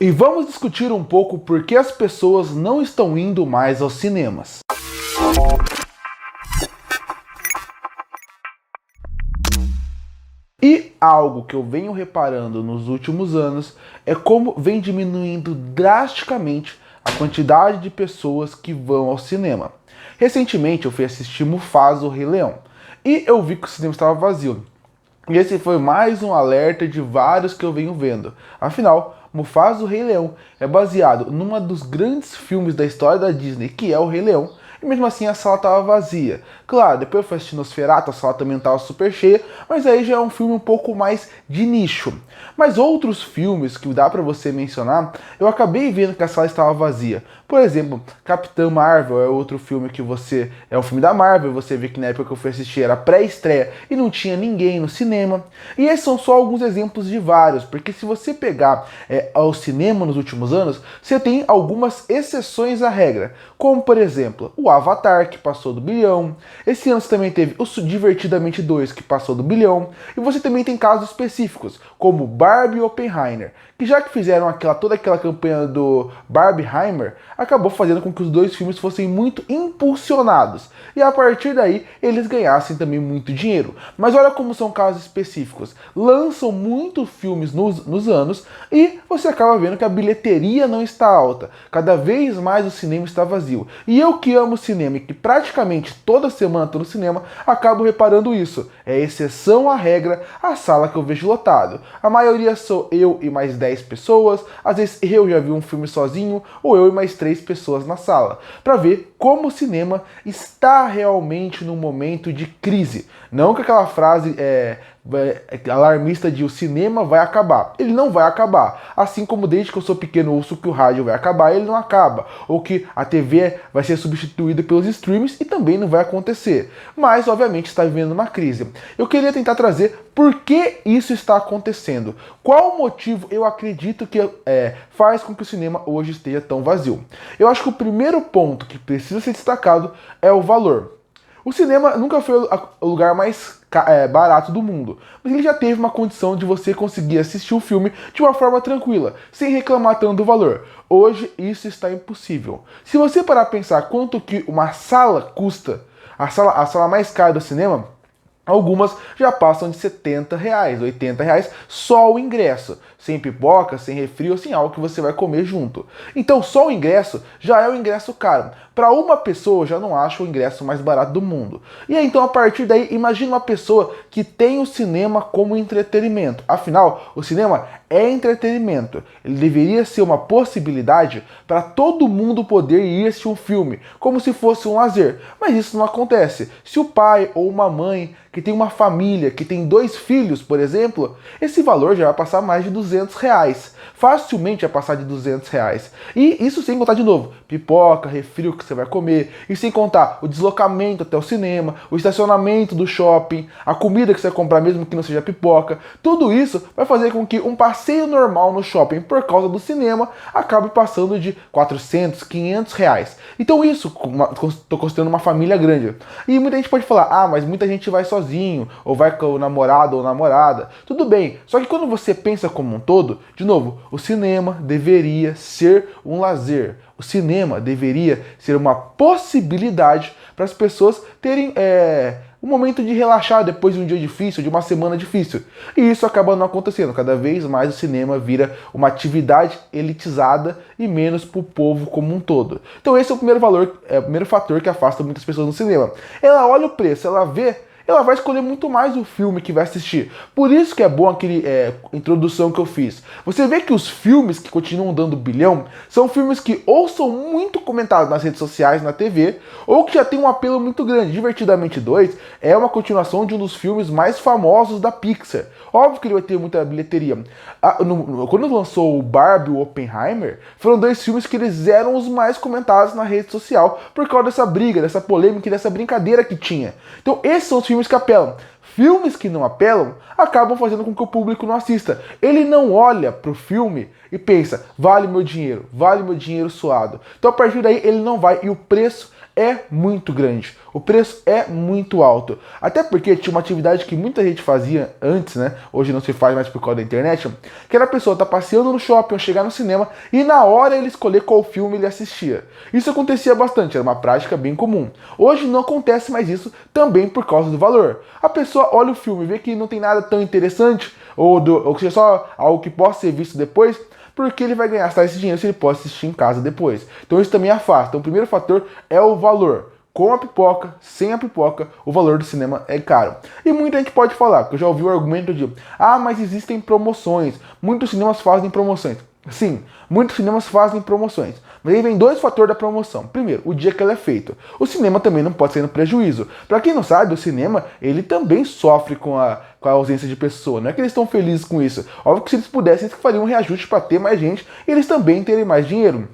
E vamos discutir um pouco por que as pessoas não estão indo mais aos cinemas. E algo que eu venho reparando nos últimos anos é como vem diminuindo drasticamente a quantidade de pessoas que vão ao cinema. Recentemente eu fui assistir Mufasa, o Rei Leão, e eu vi que o cinema estava vazio. E esse foi mais um alerta de vários que eu venho vendo. Afinal, Mufasa, o Rei Leão é baseado num dos grandes filmes da história da Disney, que é o Rei Leão, e mesmo assim a sala estava vazia. Claro, depois eu fui assistir Nosferatu, a sala também estava super cheia, mas aí já é um filme um pouco mais de nicho. Mas outros filmes que dá pra você mencionar, eu acabei vendo que a sala estava vazia. Por exemplo, Capitã Marvel é outro filme que você... é um filme da Marvel, você vê que na época que eu fui assistir era pré-estreia e não tinha ninguém no cinema. E esses são só alguns exemplos de vários, porque se você pegar ao cinema nos últimos anos, você tem algumas exceções à regra. Como, por exemplo, o Avatar, que passou do bilhão. Esse ano você também teve o Divertidamente 2, que passou do bilhão. E você também tem casos específicos, como Barbie e Oppenheimer, que já que fizeram toda aquela campanha do Barbieheimer, acabou fazendo com que os dois filmes fossem muito impulsionados. E a partir daí, eles ganhassem também muito dinheiro. Mas olha como são casos específicos. Lançam muitos filmes nos anos e você acaba vendo que a bilheteria não está alta. Cada vez mais o cinema está vazio. E eu que amo cinema e que praticamente toda semana estou no cinema, acabo reparando isso. É exceção à regra a sala que eu vejo lotado. A maioria sou eu e mais 10 pessoas, às vezes eu já vi um filme sozinho, ou eu e mais 3 pessoas na sala, para ver como o cinema está realmente num momento de crise. Não que aquela frase alarmista de o cinema vai acabar. Ele não vai acabar. Assim como desde que eu sou pequeno ouço que o rádio vai acabar, ele não acaba. Ou que a TV vai ser substituída pelos streams e também não vai acontecer. Mas, obviamente, está vivendo uma crise. Eu queria tentar trazer por que isso está acontecendo. Qual o motivo eu acredito que faz com que o cinema hoje esteja tão vazio? Eu acho que o primeiro ponto que precisa ser destacado é o valor. O cinema nunca foi o lugar mais barato do mundo, mas ele já teve uma condição de você conseguir assistir o filme de uma forma tranquila, sem reclamar tanto do valor. Hoje isso está impossível. Se você parar para pensar quanto que uma sala custa, a sala mais cara do cinema, algumas já passam de R$70, R$80 só o ingresso, sem pipoca, sem refri ou sem algo que você vai comer junto. Então só o ingresso já é o ingresso caro. Para uma pessoa, eu já não acho o ingresso mais barato do mundo. E aí, então, a partir daí, imagine uma pessoa que tem o cinema como entretenimento. Afinal, o cinema é entretenimento. Ele deveria ser uma possibilidade para todo mundo poder ir assistir um filme, como se fosse um lazer. Mas isso não acontece. Se o pai ou uma mãe que tem uma família, que tem 2 filhos, por exemplo, esse valor já vai passar mais de R$200. Facilmente vai passar de R$200. E isso sem contar de novo, pipoca, refri que você vai comer, e sem contar o deslocamento até o cinema, o estacionamento do shopping, a comida que você vai comprar mesmo que não seja pipoca. Tudo isso vai fazer com que um passeio normal no shopping por causa do cinema acabe passando de R$400, R$500. Então isso, estou considerando uma família grande. E muita gente pode falar, mas muita gente vai sozinho, ou vai com o namorado ou namorada. Tudo bem, só que quando você pensa como um todo, de novo, o cinema deveria ser um lazer. O cinema deveria ser uma possibilidade para as pessoas terem um momento de relaxar depois de um dia difícil, de uma semana difícil. E isso acaba não acontecendo. Cada vez mais o cinema vira uma atividade elitizada e menos para o povo como um todo. Então esse é o primeiro fator que afasta muitas pessoas do cinema. Ela olha o preço, ela vê, ela vai escolher muito mais o filme que vai assistir. Por isso que é bom aquele introdução que eu fiz. Você vê que os filmes que continuam dando bilhão são filmes que ou são muito comentados nas redes sociais, na TV, ou que já tem um apelo muito grande. Divertidamente 2 é uma continuação de um dos filmes mais famosos da Pixar. Óbvio que ele vai ter muita bilheteria. Quando lançou o Barbie e o Oppenheimer, foram 2 filmes que eles eram os mais comentados na rede social por causa dessa briga, dessa polêmica e dessa brincadeira que tinha. Então esses são os filmes que apelam. Filmes que não apelam acabam fazendo com que o público não assista. Ele não olha pro filme e pensa, vale meu dinheiro suado. Então a partir daí ele não vai, e o preço é muito grande. O preço é muito alto. Até porque tinha uma atividade que muita gente fazia antes, né? Hoje não se faz mais por causa da internet, que era a pessoa estar passeando no shopping ou chegar no cinema e na hora ele escolher qual filme ele assistia. Isso acontecia bastante, era uma prática bem comum. Hoje não acontece mais isso, também por causa do valor. A pessoa olha o filme e vê que não tem nada tão interessante, ou que é só algo que possa ser visto depois, porque ele vai gastar esse dinheiro se ele pode assistir em casa depois. Então isso também afasta. Então o primeiro fator é o valor. Com a pipoca, sem a pipoca, o valor do cinema é caro. E muita gente pode falar, que eu já ouvi o argumento de mas existem promoções, muitos cinemas fazem promoções. Sim, muitos cinemas fazem promoções. Mas aí vem dois fatores da promoção. Primeiro, o dia que ela é feita. O cinema também não pode ser no prejuízo. Para quem não sabe, o cinema, ele também sofre com a ausência de pessoa. Não é que eles estão felizes com isso. Óbvio que se eles pudessem, eles fariam um reajuste para ter mais gente e eles também terem mais dinheiro.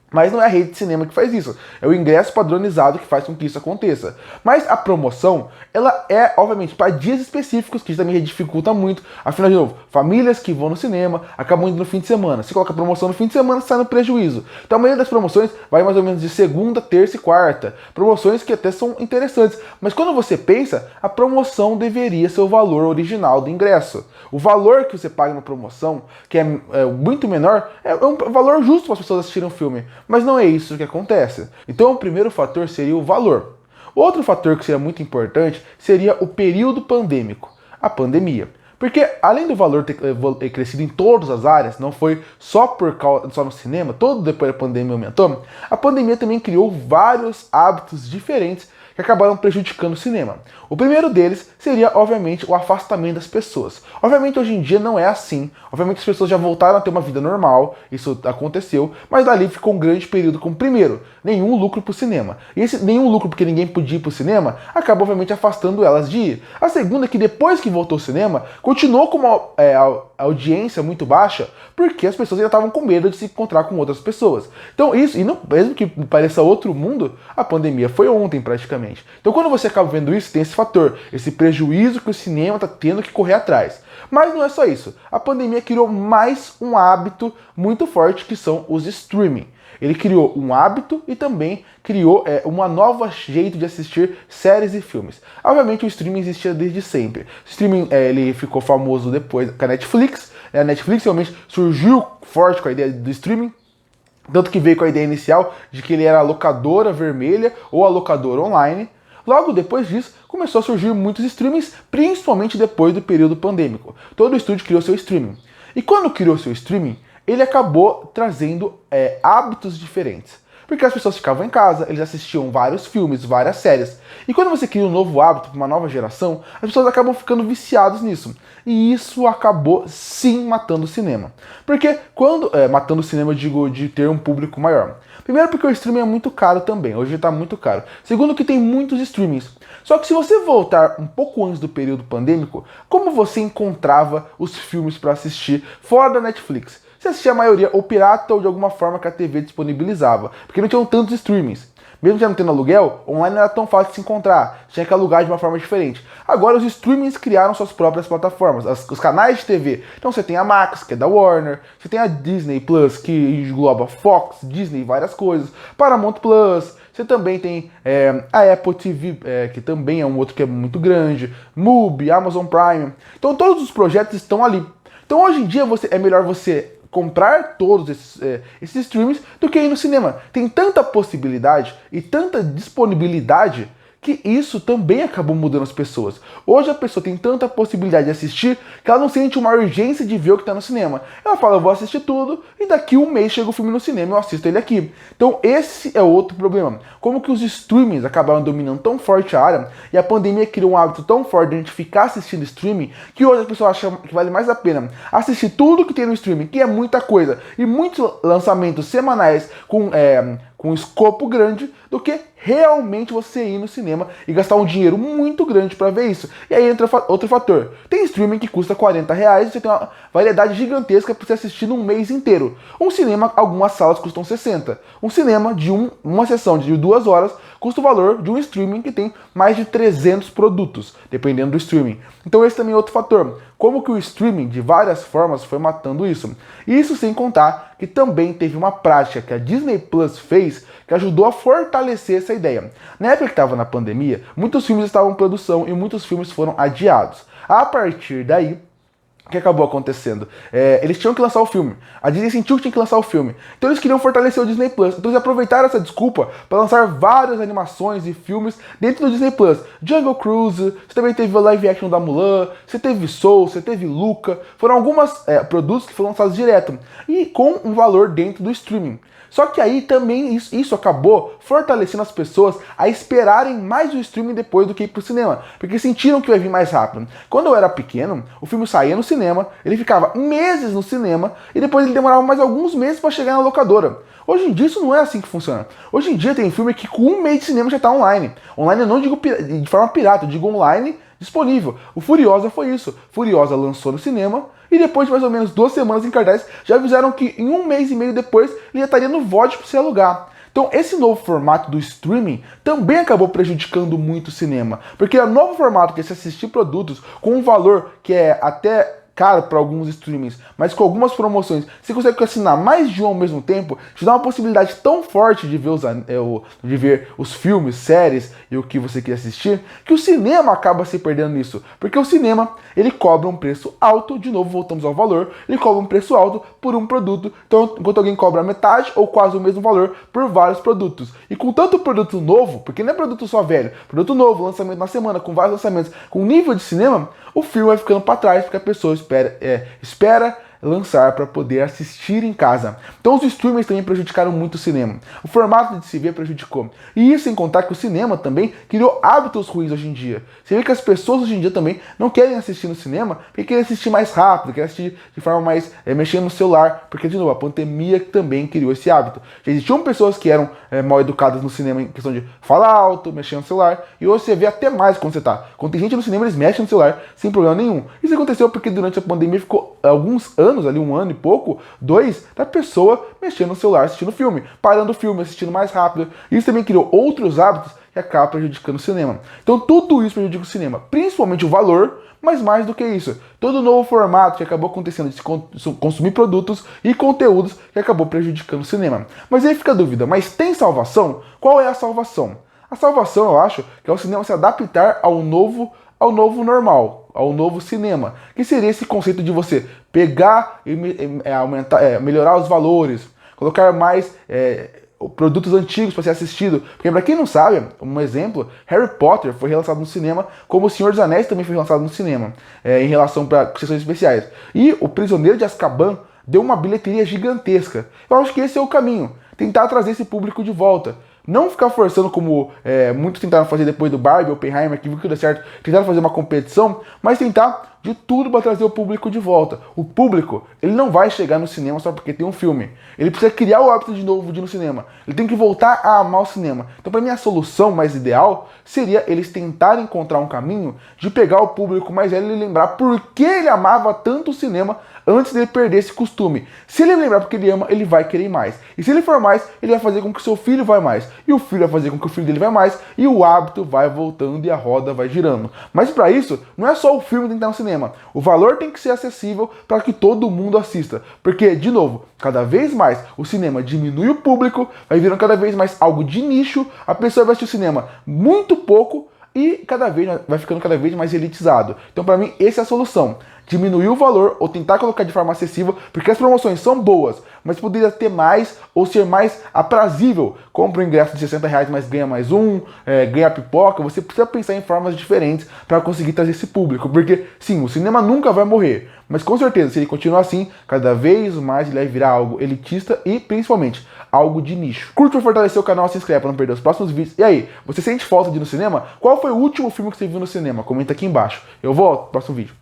Mas não é a rede de cinema que faz isso, é o ingresso padronizado que faz com que isso aconteça. Mas a promoção, ela é, obviamente, para dias específicos, que também dificulta muito. Afinal, de novo, famílias que vão no cinema acabam indo no fim de semana. Se coloca promoção no fim de semana, sai no prejuízo. Então a maioria das promoções vai mais ou menos de segunda, terça e quarta. Promoções que até são interessantes. Mas quando você pensa, a promoção deveria ser o valor original do ingresso. O valor que você paga na promoção, que é muito menor, é um valor justo para as pessoas assistirem um filme. Mas não é isso que acontece. Então o primeiro fator seria o valor. Outro fator que seria muito importante seria o período pandêmico, a pandemia. Porque além do valor ter crescido em todas as áreas, não foi só no cinema, todo depois da pandemia aumentou, a pandemia também criou vários hábitos diferentes que acabaram prejudicando o cinema. O primeiro deles seria, obviamente, o afastamento das pessoas. Obviamente, hoje em dia não é assim. Obviamente, as pessoas já voltaram a ter uma vida normal, isso aconteceu, mas dali ficou um grande período com, primeiro, nenhum lucro para o cinema. E esse nenhum lucro porque ninguém podia ir para o cinema, acabou, obviamente, afastando elas de ir. A segunda é que depois que voltou ao cinema, continuou com uma audiência muito baixa, porque as pessoas ainda estavam com medo de se encontrar com outras pessoas. Então isso, e não, mesmo que pareça outro mundo, a pandemia foi ontem praticamente. Então quando você acaba vendo isso, tem esse fator, esse prejuízo que o cinema está tendo que correr atrás. Mas não é só isso. A pandemia criou mais um hábito muito forte, que são os streaming. Ele criou um hábito e também criou uma nova jeito de assistir séries e filmes. Obviamente o streaming existia desde sempre. O streaming ele ficou famoso depois com a Netflix. A Netflix realmente surgiu forte com a ideia do streaming. Tanto que veio com a ideia inicial de que ele era a locadora vermelha ou a locadora online. Logo depois disso, começou a surgir muitos streamings, principalmente depois do período pandêmico. Todo o estúdio criou seu streaming. E quando criou seu streaming, ele acabou trazendo hábitos diferentes. Porque as pessoas ficavam em casa, eles assistiam vários filmes, várias séries. E quando você cria um novo hábito para uma nova geração, as pessoas acabam ficando viciadas nisso. E isso acabou sim matando o cinema. Porque quando... matando o cinema, eu digo, de ter um público maior. Primeiro porque o streaming é muito caro também, hoje está muito caro. Segundo que tem muitos streamings. Só que se você voltar um pouco antes do período pandêmico, como você encontrava os filmes para assistir fora da Netflix? Você assistia a maioria ou pirata ou de alguma forma que a TV disponibilizava, porque não tinham tantos streamings. Mesmo já não tendo aluguel, online não era tão fácil de se encontrar, tinha que alugar de uma forma diferente. Agora os streamings criaram suas próprias plataformas, os canais de TV. Então você tem a Max, que é da Warner, você tem a Disney Plus, que engloba Fox, Disney, várias coisas, Paramount Plus, você também tem a Apple TV, que também é um outro que é muito grande, Mubi, Amazon Prime. Então todos os projetos estão ali. Então hoje em dia é melhor você comprar todos esses streams do que ir no cinema. Tem tanta possibilidade e tanta disponibilidade que isso também acabou mudando as pessoas. Hoje a pessoa tem tanta possibilidade de assistir que ela não sente uma urgência de ver o que está no cinema. Ela fala, eu vou assistir tudo e daqui um mês chega o filme no cinema e eu assisto ele aqui. Então esse é outro problema. Como que os streamings acabaram dominando tão forte a área e a pandemia criou um hábito tão forte de a gente ficar assistindo streaming que hoje as pessoas acham que vale mais a pena assistir tudo que tem no streaming, que é muita coisa, e muitos lançamentos semanais com escopo grande, do que realmente você ir no cinema e gastar um dinheiro muito grande para ver isso. E aí entra outro fator. Tem streaming que custa R$40 e você tem uma variedade gigantesca para você assistir num mês inteiro. Um cinema, algumas salas custam 60. Um cinema de uma sessão de 2 horas custa o valor de um streaming que tem mais de 300 produtos, dependendo do streaming. Então esse também é outro fator. Como que o streaming, de várias formas, foi matando isso. Isso sem contar que também teve uma prática que a Disney Plus fez, que ajudou a fortalecer essa ideia. Na época que estava na pandemia, muitos filmes estavam em produção e muitos filmes foram adiados. A partir daí, o que acabou acontecendo? Eles tinham que lançar o filme. A Disney sentiu que tinha que lançar o filme. Então eles queriam fortalecer o Disney Plus. Então eles aproveitaram essa desculpa para lançar várias animações e filmes dentro do Disney Plus. Jungle Cruise, você também teve o live action da Mulan, você teve Soul, você teve Luca. Foram alguns produtos que foram lançados direto. E com um valor dentro do streaming. Só que aí também isso acabou fortalecendo as pessoas a esperarem mais o streaming depois do que ir pro cinema, porque sentiram que ia vir mais rápido. Quando eu era pequeno, o filme saía no cinema, ele ficava meses no cinema e depois ele demorava mais alguns meses para chegar na locadora. Hoje em dia isso não é assim que funciona. Hoje em dia tem filme que com um mês de cinema já tá online. Online eu não digo de forma pirata, eu digo online disponível. O Furiosa foi isso. Furiosa lançou no cinema e depois de mais ou menos 2 semanas em cartaz já avisaram que em 1 mês e meio depois ele já estaria no VOD para você alugar. Então esse novo formato do streaming também acabou prejudicando muito o cinema, porque é um novo formato que é se assistir produtos com um valor que é até caro para alguns streamings, mas com algumas promoções, você consegue assinar mais de um ao mesmo tempo, te dá uma possibilidade tão forte de ver os filmes, séries e o que você quer assistir, que o cinema acaba se perdendo nisso. Porque o cinema, ele cobra um preço alto, de novo voltamos ao valor, ele cobra um preço alto por um produto, então enquanto alguém cobra metade ou quase o mesmo valor por vários produtos. E com tanto produto novo, porque não é produto só velho, produto novo, lançamento na semana, com vários lançamentos, com nível de cinema, o filme vai ficando para trás, porque a pessoa espera lançar para poder assistir em casa. Então os streamers também prejudicaram muito o cinema. O formato de se ver prejudicou. E isso sem contar que o cinema também criou hábitos ruins hoje em dia. Você vê que as pessoas hoje em dia também não querem assistir no cinema porque querem assistir mais rápido, querem assistir de forma mais mexendo no celular, porque de novo, a pandemia também criou esse hábito. Já existiam pessoas que eram mal educadas no cinema em questão de falar alto, mexer no celular, e hoje você vê até mais quando você tá. Quando tem gente no cinema, eles mexem no celular sem problema nenhum. Isso aconteceu porque durante a pandemia ficou alguns anos, ali 1 ano e pouco, 2, da pessoa mexendo no celular, assistindo filme, parando o filme, assistindo mais rápido. Isso também criou outros hábitos que acabam prejudicando o cinema. Então tudo isso prejudica o cinema, principalmente o valor, mas mais do que isso, todo o novo formato que acabou acontecendo de se consumir produtos e conteúdos que acabou prejudicando o cinema. Mas aí fica a dúvida, mas tem salvação? Qual é a salvação? A salvação, eu acho, que é o cinema se adaptar ao novo normal, ao novo cinema, que seria esse conceito de você pegar e melhorar os valores, colocar mais produtos antigos para ser assistido. Porque para quem não sabe, um exemplo, Harry Potter foi relançado no cinema, como O Senhor dos Anéis também foi relançado no cinema, em relação para sessões especiais. E O Prisioneiro de Azkaban deu uma bilheteria gigantesca. Eu acho que esse é o caminho, tentar trazer esse público de volta. Não ficar forçando como muitos tentaram fazer depois do Barbie, Oppenheimer, que viu que deu certo, tentaram fazer uma competição, mas tentar de tudo para trazer o público de volta. O público, ele não vai chegar no cinema só porque tem um filme. Ele precisa criar o hábito de novo de ir no cinema. Ele tem que voltar a amar o cinema. Então, para mim, a solução mais ideal seria eles tentarem encontrar um caminho de pegar o público mais velho e lembrar por que ele amava tanto o cinema antes dele perder esse costume. Se ele lembrar porque ele ama, ele vai querer mais. E se ele for mais, ele vai fazer com que o seu filho vá mais. E o filho vai fazer com que o filho dele vá mais. E o hábito vai voltando e a roda vai girando. Mas para isso, não é só o filme que tem que estar no cinema. O valor tem que ser acessível para que todo mundo assista. Porque, de novo, cada vez mais o cinema diminui o público, vai virando cada vez mais algo de nicho, a pessoa vai assistir o cinema muito pouco e vai ficando cada vez mais elitizado. Então, para mim, essa é a solução. Diminuir o valor ou tentar colocar de forma acessível, porque as promoções são boas, mas poderia ter mais ou ser mais aprazível. Compra um ingresso de R$60, mas ganha mais um, ganha pipoca. Você precisa pensar em formas diferentes para conseguir trazer esse público, porque sim, o cinema nunca vai morrer, mas com certeza, se ele continuar assim, cada vez mais ele vai virar algo elitista e principalmente algo de nicho. Curte para fortalecer o canal, se inscreve para não perder os próximos vídeos. E aí, você sente falta de ir no cinema? Qual foi o último filme que você viu no cinema? Comenta aqui embaixo. Eu volto no próximo vídeo.